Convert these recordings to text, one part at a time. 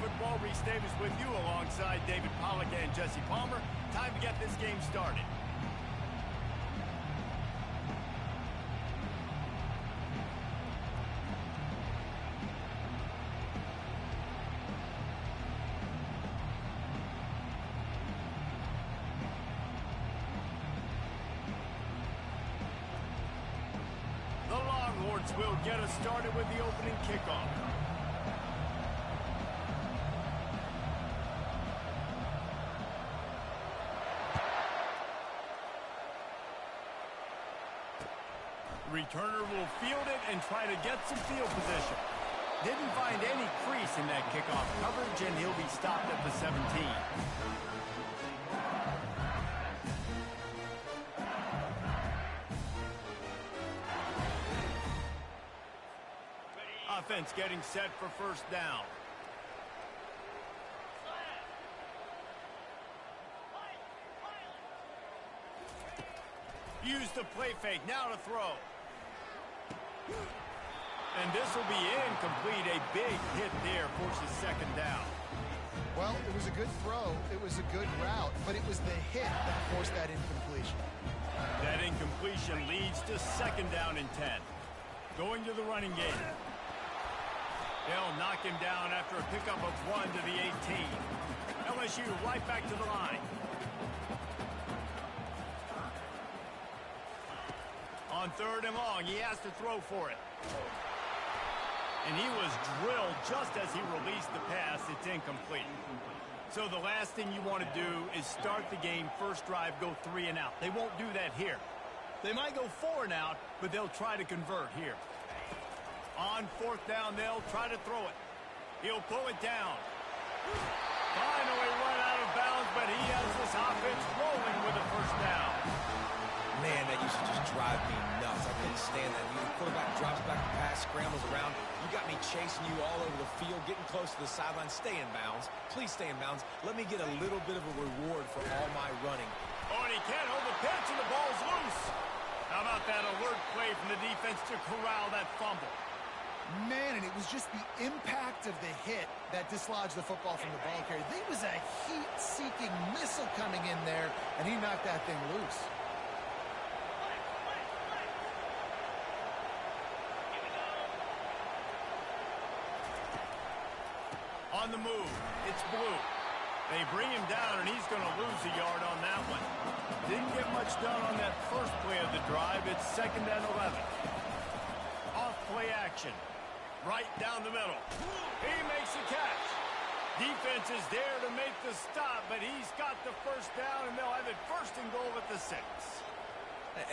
football. Reese Davis with you alongside David Pollack and Jesse Palmer. Time to get this game started. The Longhorns will get us started with the opening kickoff. Returner will field it and try to get some field position. Didn't find any crease in that kickoff coverage, and he'll be stopped at the 17. Offense getting set for first down. Use the play fake, now to throw. And this will be incomplete. A big hit there, forces second down. Well, it was a good throw, it was a good route, but it was the hit that forced that incompletion. That incompletion leads to second down and 10. Going to the running game. They'll knock him down after a pickup of 1 to the 18. LSU right back to the line. On third and long, he has to throw for it. And he was drilled just as he released the pass. It's incomplete. So the last thing you want to do is start the game, first drive, go 3 and out. They won't do that here. They might go 4 and out, but they'll try to convert here. On fourth down, they'll try to throw it. He'll pull it down. Finally run out of bounds, but he has this offense rolling with a first down. Man, that used to just drive me nuts. I couldn't stand that. The quarterback drops back the pass, scrambles around. You got me chasing you all over the field, getting close to the sideline. Stay in bounds. Please stay in bounds. Let me get a little bit of a reward for all my running. Oh, and he can't hold the pitch, and the ball's loose. How about that alert play from the defense to corral that fumble? Man, and it was just the impact of the hit that dislodged the football from the ball carrier. There was a heat-seeking missile coming in there, and he knocked that thing loose. On the move, it's Blue. They bring him down, and he's going to lose a yard on that one. Didn't get much done on that first play of the drive. It's second and 11. Off play action. Right down the middle. He makes the catch. Defense is there to make the stop, but he's got the first down, and they'll have it first and goal at the 6.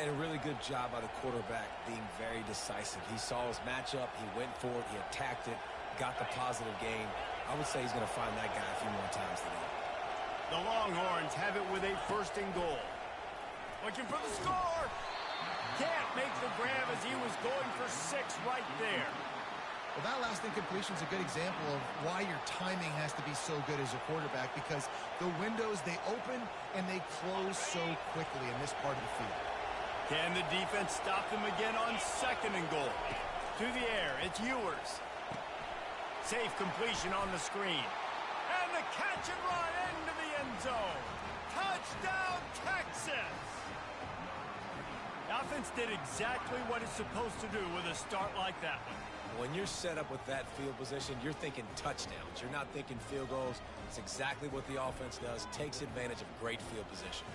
And a really good job by the quarterback being very decisive. He saw his matchup, he went for it, he attacked it, got the positive gain. I would say he's going to find that guy a few more times today. The Longhorns have it with a first and goal. Looking for the score. Can't make the grab as he was going for 6 right there. Well, that last incompletion is a good example of why your timing has to be so good as a quarterback, because the windows, they open and they close so quickly in this part of the field. Can the defense stop them again on second and goal? To the air, it's Ewers. Safe completion on the screen. And the catch and run into the end zone. Touchdown, Texas! The offense did exactly what it's supposed to do with a start like that one. When you're set up with that field position, you're thinking touchdowns. You're not thinking field goals. It's exactly what the offense does. Takes advantage of great field position.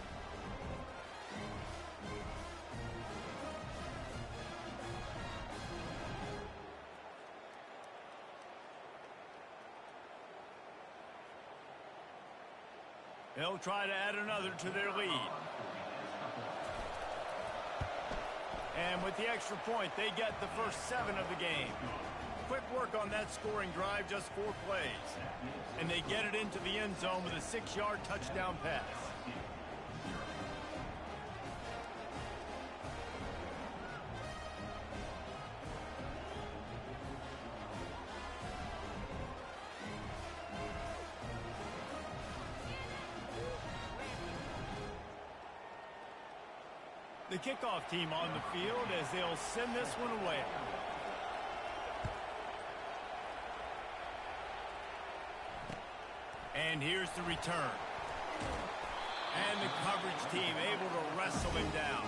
They'll try to add another to their lead. And with the extra point, they get the first 7 of the game. Quick work on that scoring drive, just 4 plays. And they get it into the end zone with a 6-yard touchdown pass. The kickoff team on the field as they'll send this one away. And here's the return. And the coverage team able to wrestle him down.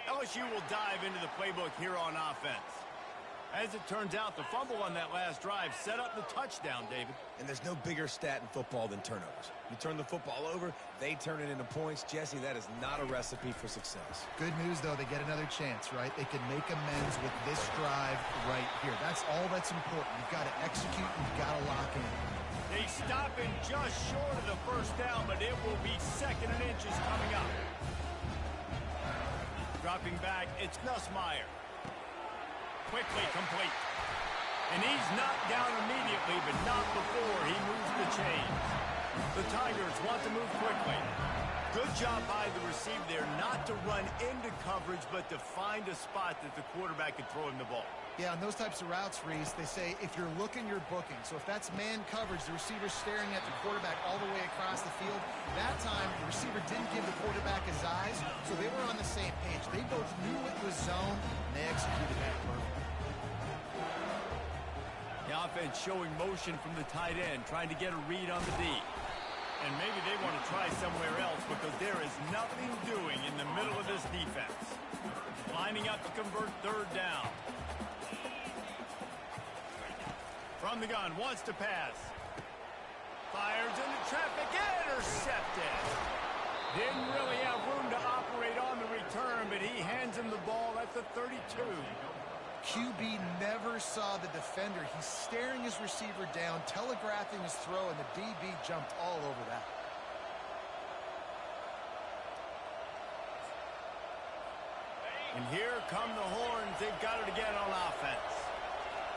LSU will dive into the playbook here on offense. As it turns out, the fumble on that last drive set up the touchdown, David. And there's no bigger stat in football than turnovers. You turn the football over, they turn it into points. Jesse, that is not a recipe for success. Good news, though, they get another chance, right? They can make amends with this drive right here. That's all that's important. You've got to execute, you've got to lock in. They stop in just short of the first down, but it will be 2nd and inches coming up. Dropping back, it's Nussmeier. Quickly complete. And he's knocked down immediately, but not before he moves the chains. The Tigers want to move quickly. Good job by the receiver there not to run into coverage, but to find a spot that the quarterback could throw him the ball. Yeah, on those types of routes, Reese, they say if you're looking, you're booking. So if that's man coverage, the receiver's staring at the quarterback all the way across the field. That time, the receiver didn't give the quarterback his eyes, so they were on the same page. They both knew it was zone, and they executed that perfectly. The offense showing motion from the tight end, trying to get a read on the D. And maybe they want to try somewhere else because there is nothing doing in the middle of this defense. Lining up to convert 3rd down. From the gun, wants to pass. Fires into traffic, intercepted. Didn't really have room to operate on the return, but he hands him the ball at the 32. QB never saw the defender. He's staring his receiver down, telegraphing his throw, and the DB jumped all over that. And here come the horns. They've got it again on offense.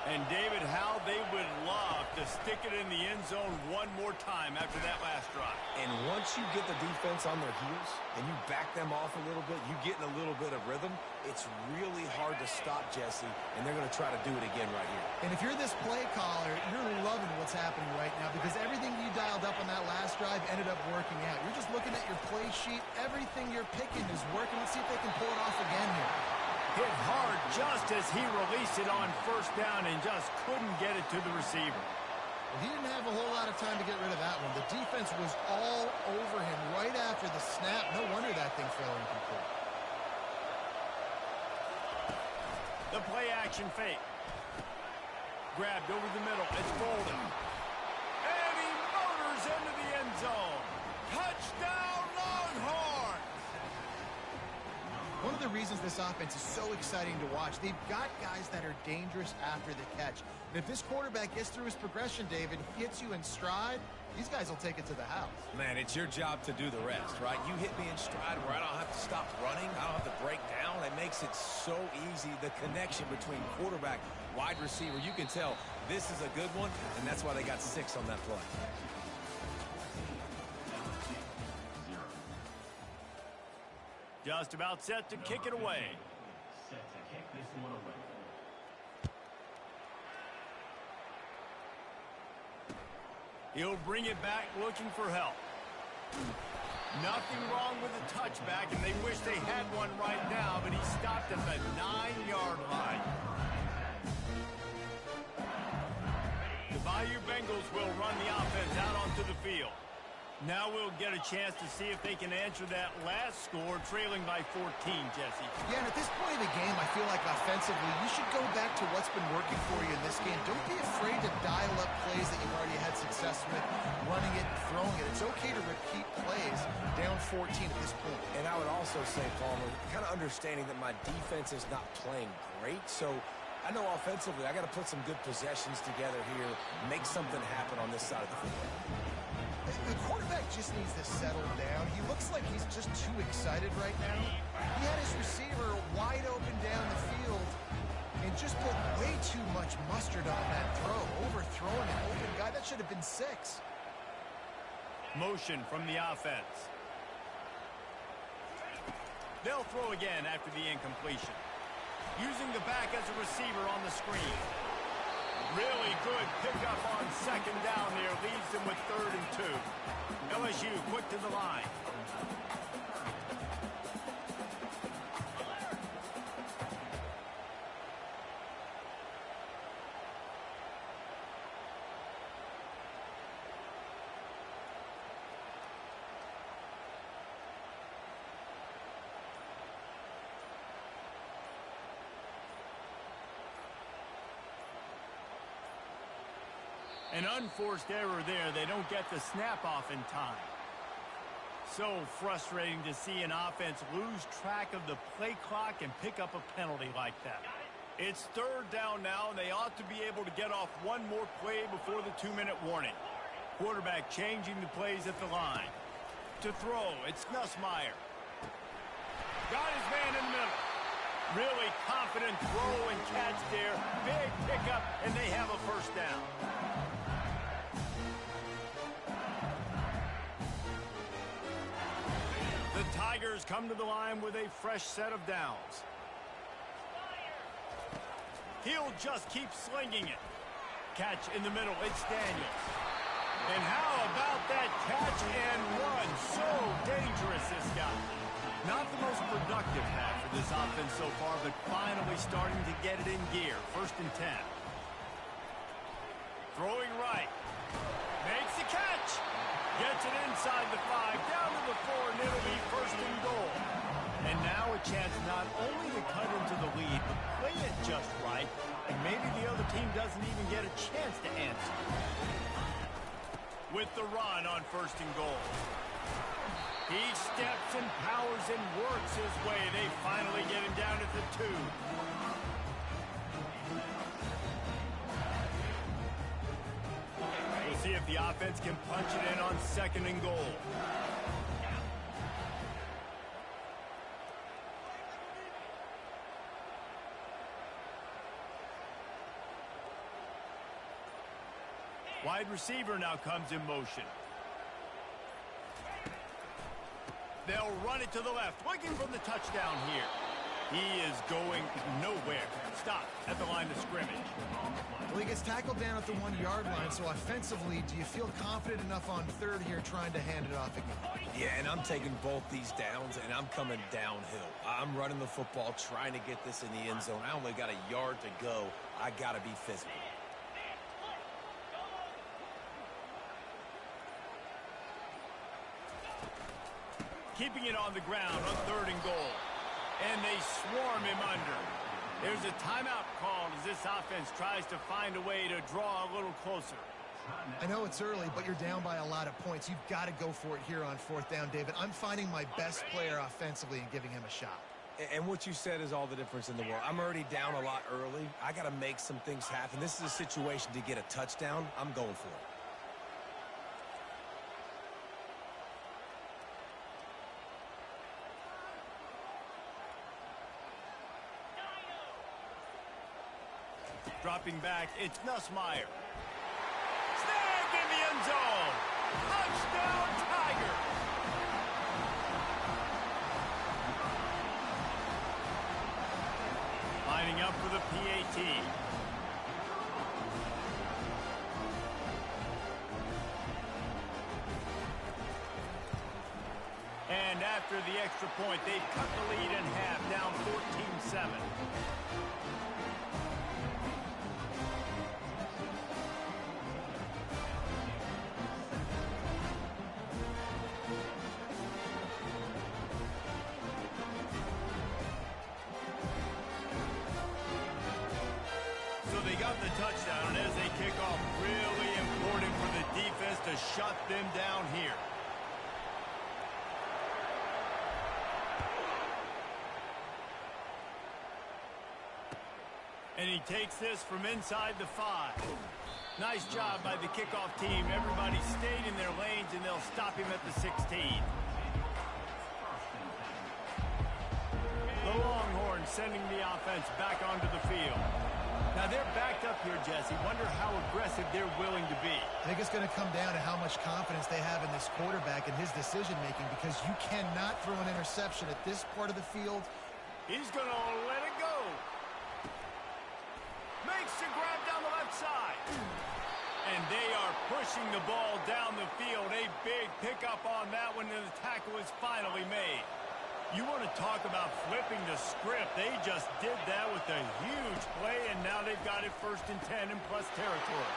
And, David, how they would love to stick it in the end zone one more time after that last drive. And once you get the defense on their heels and you back them off a little bit, you get in a little bit of rhythm, it's really hard to stop, Jesse, and they're going to try to do it again right here. And if you're this play caller, you're loving what's happening right now because everything you dialed up on that last drive ended up working out. You're just looking at your play sheet. Everything you're picking is working. Let's see if they can pull it off again here. Hit hard just as he released it on 1st down and just couldn't get it to the receiver. Well, he didn't have a whole lot of time to get rid of that one. The defense was all over him right after the snap. No wonder that thing fell incomplete. The play action fake. Grabbed over the middle. It's Bolden. And he motors into the end zone. Touchdown, Longhorns! One of the reasons this offense is so exciting to watch, they've got guys that are dangerous after the catch. And if this quarterback gets through his progression, David, hits you in stride, these guys will take it to the house. Man, it's your job to do the rest, right? You hit me in stride where I don't have to stop running. I don't have to break down. It makes it so easy. The connection between quarterback, wide receiver, you can tell this is a good one, and that's why they got 6 on that play. Just about set to kick it away. He'll bring it back looking for help. Nothing wrong with the touchback, and they wish they had one right now, but he stopped at the 9-yard line. The Bayou Bengals will run the offense out onto the field. Now we'll get a chance to see if they can answer that last score, trailing by 14, Jesse. Yeah, and at this point of the game, I feel like offensively, you should go back to what's been working for you in this game. Don't be afraid to dial up plays that you've already had success with, running it and throwing it. It's okay to repeat plays down 14 at this point. And I would also say, Palmer, kind of understanding that my defense is not playing great, so I know offensively I got to put some good possessions together here, make something happen on this side of the football. The quarterback just needs to settle down. He looks like he's just too excited right now. He had his receiver wide open down the field and just put way too much mustard on that throw, overthrowing an open guy. That should have been 6. Motion from the offense. They'll throw again after the incompletion. Using the back as a receiver on the screen. Really good pickup on second down there. Leaves them with 3rd and 2. LSU quick to the line. An unforced error there. They don't get the snap off in time. So frustrating to see an offense lose track of the play clock and pick up a penalty like that. It's 3rd down now, and they ought to be able to get off one more play before the 2-minute warning. Quarterback changing the plays at the line. To throw, it's Nussmeier. Got his man in the middle. Really confident throw and catch there. Big pickup, and they have a 1st down. The Tigers come to the line with a fresh set of downs. He'll just keep slinging it. Catch in the middle. It's Daniels. And how about that catch and run? So dangerous, this guy. Not the most productive half for this offense so far, but finally starting to get it in gear. 1st and 10. Throwing right. Makes the catch. Gets it inside the 5, down to the 4, and it'll be 1st and goal. And now a chance not only to cut into the lead, but play it just right, and maybe the other team doesn't even get a chance to answer. With the run on 1st and goal. He steps and powers and works his way. They finally get him down at the 2. See if the offense can punch it in on 2nd and goal. Wide receiver now comes in motion. They'll run it to the left, looking for the touchdown here. He is going nowhere. Stop at the line of scrimmage. Well, he gets tackled down at the 1-yard line, so offensively, do you feel confident enough on 3rd here trying to hand it off again? Yeah, and I'm taking both these downs, and I'm coming downhill. I'm running the football, trying to get this in the end zone. I only got a yard to go. I got to be physical. Keeping it on the ground on 3rd and goal. And they swarm him under. There's a timeout called as this offense tries to find a way to draw a little closer. I know it's early, but you're down by a lot of points. You've got to go for it here on 4th down, David. I'm finding my best player offensively and giving him a shot. And what you said is all the difference in the world. I'm already down a lot early. I got to make some things happen. This is a situation to get a touchdown. I'm going for it. Dropping back, it's Nussmeier. Snagged in the end zone. Touchdown, Tiger. Lining up for the PAT. And after the extra point, they've cut the lead in half, down 14-7. They got the touchdown, and as they kick off, really important for the defense to shut them down here. And he takes this from inside the 5. Nice job by the kickoff team. Everybody stayed in their lanes, and they'll stop him at the 16. The Longhorns sending the offense back onto the field. Now they're backed up here, Jesse. Wonder how aggressive they're willing to be. I think it's going to come down to how much confidence they have in this quarterback and his decision-making, because you cannot throw an interception at this part of the field. He's going to let it go. Makes the grab down the left side. And they are pushing the ball down the field. A big pickup on that one, and the tackle is finally made. You want to talk about flipping the script. They just did that with a huge play, and now they've got it 1st and 10 in plus territory.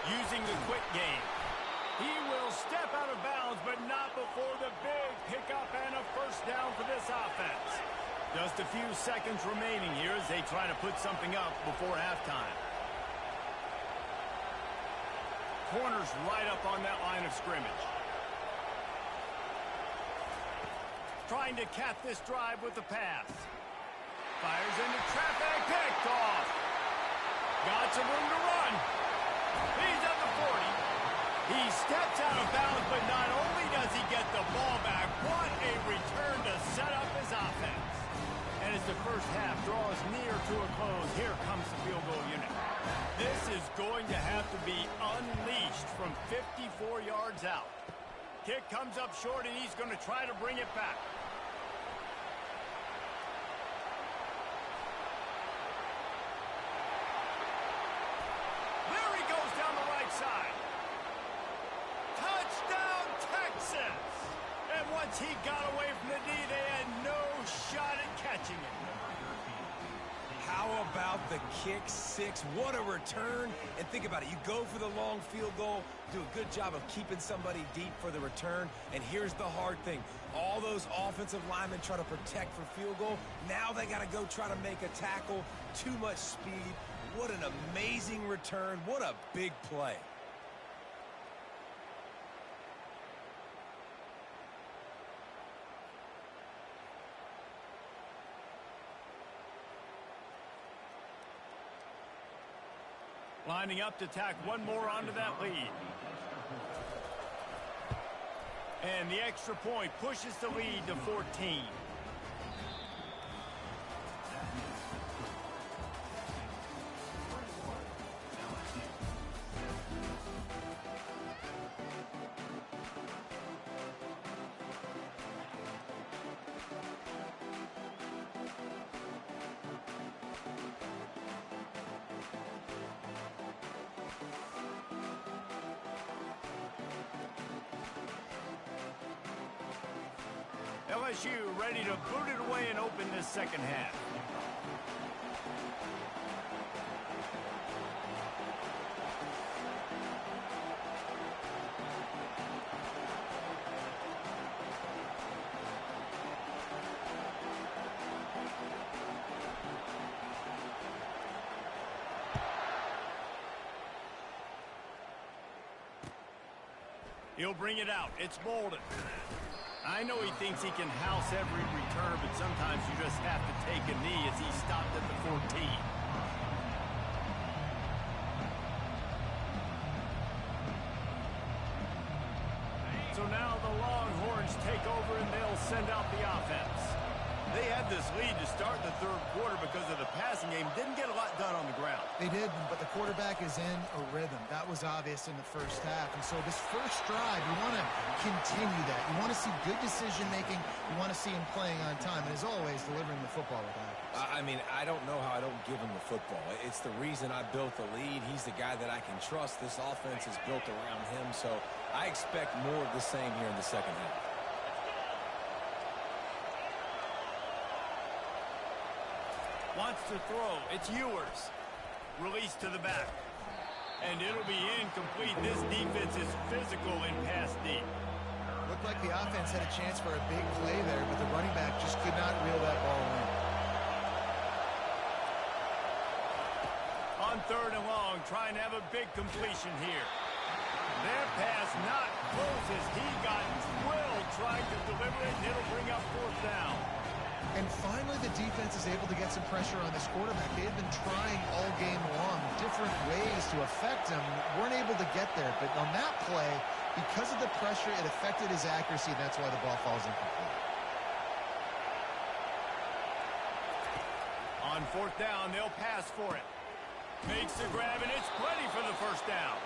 Using the quick game. He will step out of bounds, but not before the big pickup and a 1st down for this offense. Just a few seconds remaining here as they try to put something up before halftime. Corners right up on that line of scrimmage. Trying to cap this drive with the pass. Fires into traffic, picked off. Got some room to run. He's at the 40. He steps out of bounds, but not only does he get the ball back, what a return to set up his offense. And as the first half draws near to a close, here comes the field goal unit. This is going to have to be unleashed from 54 yards out. Kick comes up short, and he's going to try to bring it back. There he goes down the right side. Touchdown, Texas! And once he got away from the D, they had no shot at catching him. How about the kick six? What a return. And think about it. You go for the long field goal, do a good job of keeping somebody deep for the return. And here's the hard thing. All those offensive linemen try to protect for field goal. Now they got to go try to make a tackle. Too much speed. What an amazing return. What a big play. Lining up to tack one more onto that lead. And the extra point pushes the lead to 14. LSU ready to boot it away and open this second half. He'll bring it out. It's Bolden. I know he thinks he can house every return, but sometimes you just have to take a knee as he stopped at the 14. So now the Longhorns take over and they'll send out the offense. They had this lead to start the third quarter because of the passing game. Didn't get a lot done on the ground. They did, but the quarterback is in a rhythm. That was obvious in the first half. And so this first drive, you want to continue that. You want to see good decision-making. You want to see him playing on time. And as always, delivering the football with accuracy. I mean, I don't know how I don't give him the football. It's the reason I built the lead. He's the guy that I can trust. This offense is built around him. So I expect more of the same here in the second half. Wants to throw. It's Ewers. Release to the back. And it'll be incomplete. This defense is physical in pass deep. Looked like the offense had a chance for a big play there, but the running back just could not reel that ball in. On third and long, trying to have a big completion here. Their pass not close as he got drilled trying to deliver it, and it'll bring up 4th down. And finally, the defense is able to get some pressure on this quarterback. They had been trying all game long, different ways to affect him. Weren't able to get there. But on that play, because of the pressure, it affected his accuracy. That's why the ball falls incomplete. On 4th down, they'll pass for it. Makes the grab, and it's plenty for the 1st down.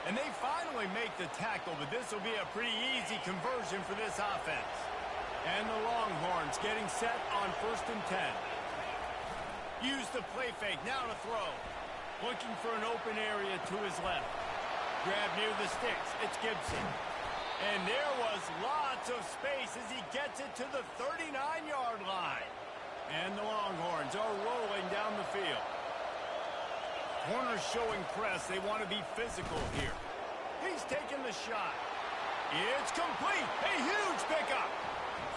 And they finally make the tackle, but this will be a pretty easy conversion for this offense. And the Longhorns getting set on 1st and 10. Use the play fake, now to throw. Looking for an open area to his left. Grab near the sticks. It's Gibson. And there was lots of space as he gets it to the 39-yard line. And the Longhorns are rolling down the field. Corners showing press. They want to be physical here. He's taking the shot. It's complete. A huge pickup.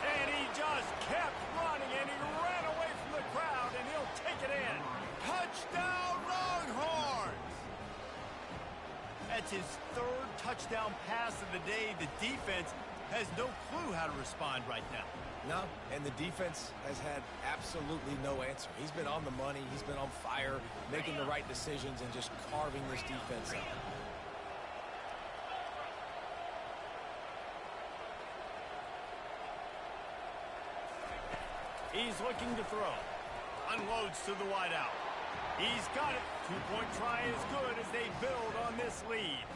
And he just kept running, and he ran away from the crowd, and he'll take it in. Touchdown, Longhorns! That's his third touchdown pass of the day. The defense has no clue how to respond right now. No, and the defense has had absolutely no answer. He's been on the money. He's been on fire, making the right decisions, and just carving this defense up. He's looking to throw. Unloads to the wideout. He's got it. Two-point try is good as they build on this lead.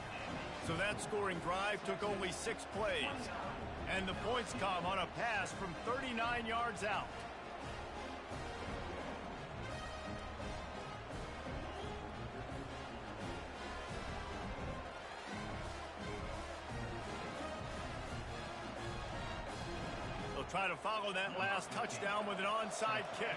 So that scoring drive took only 6 plays. And the points come on a pass from 39 yards out. They'll try to follow that last touchdown with an onside kick.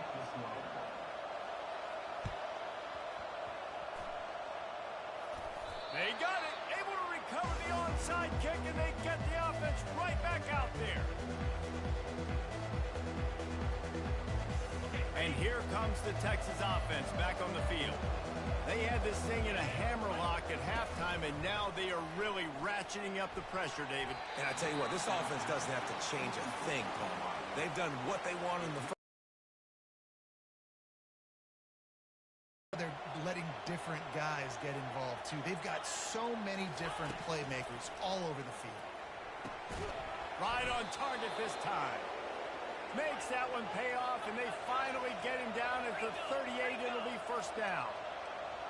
They got it, able to recover the onside kick, and they get the offense right back out there. And here comes the Texas offense back on the field. They had this thing in a hammerlock at halftime, and now they are really ratcheting up the pressure, David. And I tell you what, this offense doesn't have to change a thing, Paul. They've done what they want in the first. They're letting different guys get involved, too. They've got so many different playmakers all over the field. Right on target this time. Makes that one pay off, and they finally get him down at the 38. It'll be first down.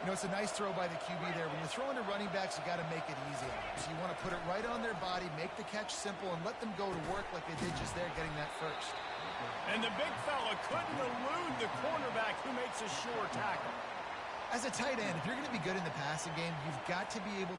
You know, it's a nice throw by the QB there. When you're throwing to running backs, you got to make it easy on them. So you want to put it right on their body, make the catch simple, and let them go to work like they did just there, getting that first. And the big fella couldn't elude the cornerback who makes a sure tackle. As a tight end, if you're going to be good in the passing game, you've got to be able